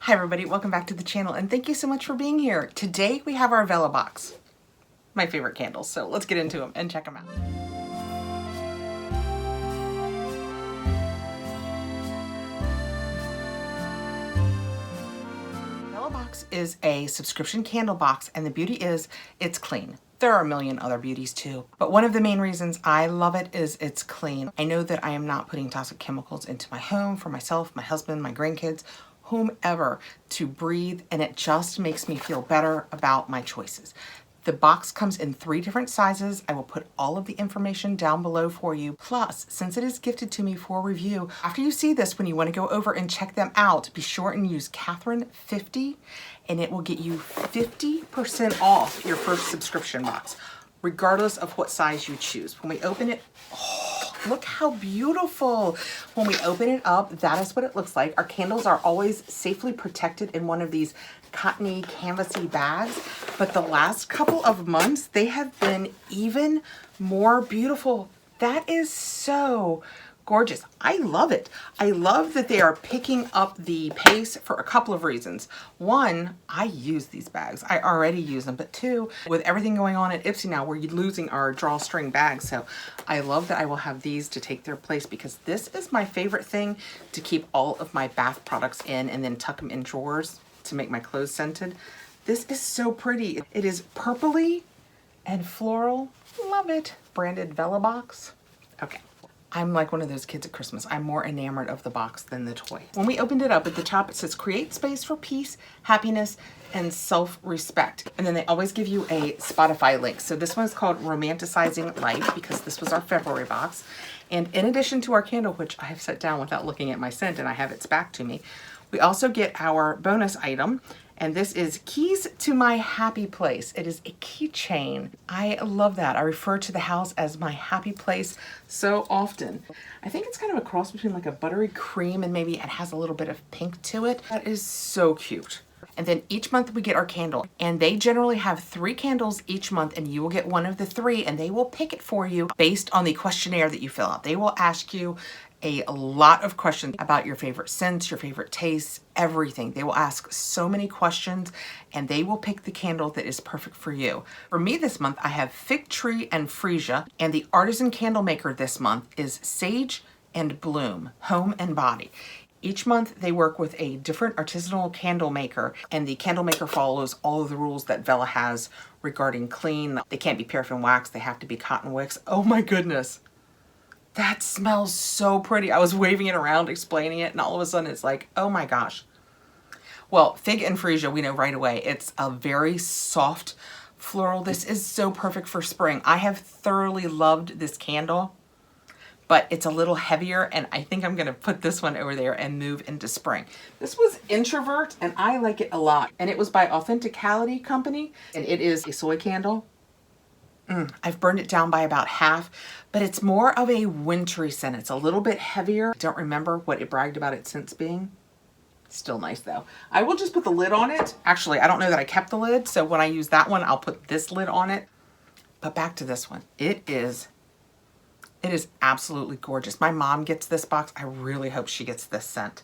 Hi everybody, welcome back to the channel and thank you so much for being here. Today we have our Vellabox, my favorite candles, so let's get into them and check them out. Vellabox is a subscription candle box and the beauty is it's clean. There are a million other beauties too, but one of the main reasons I love it is it's clean. I know that I am not putting toxic chemicals into my home for myself, my husband, my grandkids, whomever to breathe, and it just makes me feel better about my choices. The box comes in 3 different sizes. I will put all of the information down below for you. Plus, since it is gifted to me for review, after you see this, when you want to go over and check them out, be sure and use Kathrin 50 and it will get you 50% off your first subscription box, regardless of what size you choose. When we open it, look how beautiful. When we open it up, that is what it looks like. Our candles are always safely protected in one of these cottony, canvasy bags. But the last couple of months, they have been even more beautiful. That is so gorgeous. I love it. I love that they are picking up the pace for a couple of reasons. One, I use these bags. I already use them. But 2, with everything going on at Ipsy now, we're losing our drawstring bags. So I love that I will have these to take their place because this is my favorite thing to keep all of my bath products in and then tuck them in drawers to make my clothes scented. This is so pretty. It is purpley and floral. Love it. Branded Vellabox. Okay. I'm like one of those kids at Christmas. I'm more enamored of the box than the toy. When we opened it up at the top, it says create space for peace, happiness, and self-respect. And then they always give you a Spotify link. So this one is called Romanticizing Life because this was our February box. And in addition to our candle, which I have set down without looking at my scent and I have its back to me, we also get our bonus item. And this is Keys to My Happy Place. It is a keychain. I love that. I refer to the house as my happy place so often. I think it's kind of a cross between like a buttery cream and maybe it has a little bit of pink to it. That is so cute. And then each month we get our candle and they generally have 3 candles each month and you will get one of the 3 and they will pick it for you based on the questionnaire that you fill out. They will ask you a lot of questions about your favorite scents, your favorite tastes, everything. They will ask so many questions and they will pick the candle that is perfect for you. For me this month, I have Fig Tree and Freesia, and the artisan candle maker this month is Sage and Bloom, Home and Body. Each month they work with a different artisanal candle maker and the candle maker follows all of the rules that Vella has regarding clean. They can't be paraffin wax, they have to be cotton wicks. Oh my goodness. That smells so pretty. I was waving it around, explaining it, and all of a sudden it's like, oh my gosh. Well, Fig and Freesia, we know right away. It's a very soft floral. This is so perfect for spring. I have thoroughly loved this candle, but it's a little heavier, and I think I'm gonna put this one over there and move into spring. This was Introvert, and I like it a lot. And it was by Authenticality Company, and it is a soy candle. I've burned it down by about half, but it's more of a wintry scent. It's a little bit heavier. Don't remember what it bragged about its scents being. Still nice though. I will just put the lid on it. Actually, I don't know that I kept the lid, so when I use that one, I'll put this lid on it. But back to this one. It is absolutely gorgeous. My mom gets this box. I really hope she gets this scent.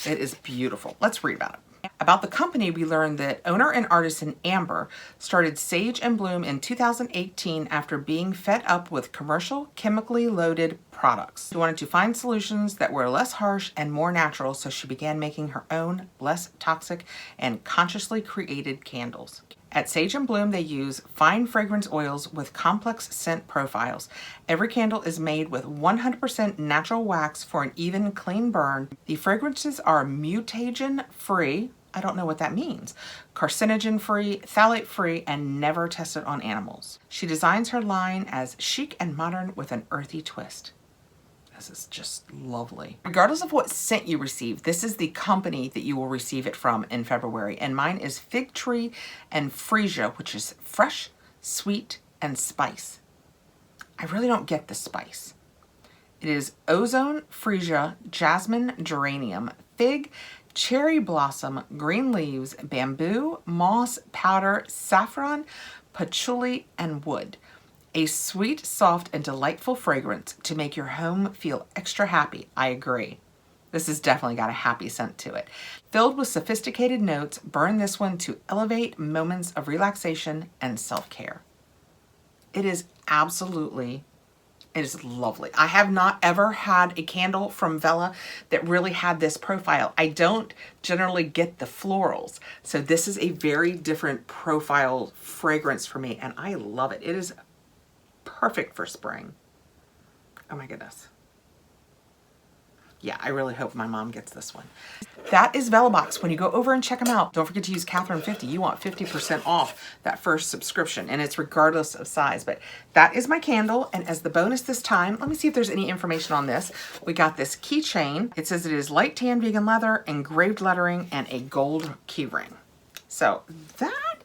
It is beautiful. Let's read about it. About the company, we learned that owner and artisan Amber started Sage and Bloom in 2018 after being fed up with commercial, chemically loaded products. She wanted to find solutions that were less harsh and more natural, so she began making her own, less toxic, and consciously created candles. At Sage and Bloom, they use fine fragrance oils with complex scent profiles. Every candle is made with 100% natural wax for an even, clean burn. The fragrances are mutagen-free, I don't know what that means, carcinogen-free, phthalate-free, and never tested on animals. She designs her line as chic and modern with an earthy twist. This is just lovely. Regardless of what scent you receive, this is the company that you will receive it from in February. And mine is Fig Tree and Freesia, which is fresh, sweet, and spice. I really don't get the spice. It is Ozone, Freesia, Jasmine, Geranium, Fig, Cherry Blossom, Green Leaves, Bamboo, Moss, Powder, Saffron, Patchouli, and Wood. A sweet, soft, and delightful fragrance to make your home feel extra happy. I agree. This has definitely got a happy scent to it. Filled with sophisticated notes, burn this one to elevate moments of relaxation and self-care. It is absolutely, it is lovely. I have not ever had a candle from Vella that really had this profile. I don't generally get the florals. So this is a very different profile fragrance for me, and I love it. It is perfect for spring. Oh my goodness. Yeah, I really hope my mom gets this one. That is Vellabox. When you go over and check them out, don't forget to use Kathrin50. You want 50% off that first subscription, and it's regardless of size. But that is my candle, and as the bonus this time, let me see if there's any information on this. We got this keychain. It says it is light tan vegan leather, engraved lettering, and a gold key ring. So that,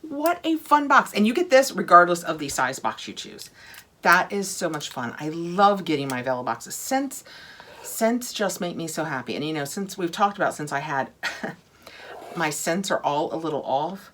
what a fun box. And you get this regardless of the size box you choose. That is so much fun. I love getting my Vellaboxes. Scents just make me so happy. And you know, since we've talked about, since I had, my scents are all a little off,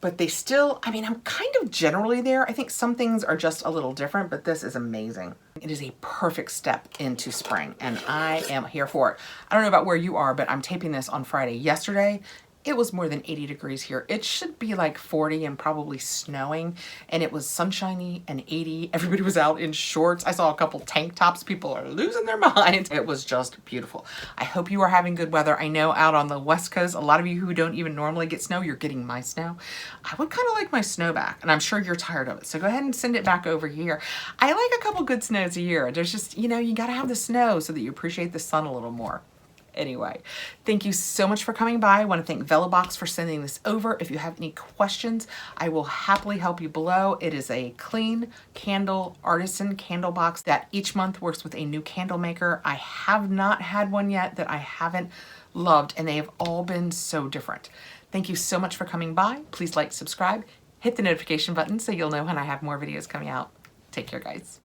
but they still, I mean, I'm kind of generally there. I think some things are just a little different, but this is amazing. It is a perfect step into spring, and I am here for it. I don't know about where you are, but I'm taping this on Friday. Yesterday, it was more than 80 degrees here. It should be like 40 and probably snowing, and it was sunshiny and 80. Everybody was out in shorts. I saw a couple tank tops. People are losing their minds. It was just beautiful. I hope you are having good weather. I know out on the West Coast, a lot of you who don't even normally get snow, you're getting my snow. I would kind of like my snow back, and I'm sure you're tired of it. So go ahead and send it back over here. I like a couple good snows a year. There's just, you know, you got to have the snow so that you appreciate the sun a little more. Anyway, thank you so much for coming by. I want to thank Vellabox for sending this over. If you have any questions, I will happily help you below. It is a clean candle artisan candle box that each month works with a new candle maker. I have not had one yet that I haven't loved, and they have all been so different. Thank you so much for coming by. Please like, subscribe, hit the notification button so you'll know when I have more videos coming out. Take care, guys.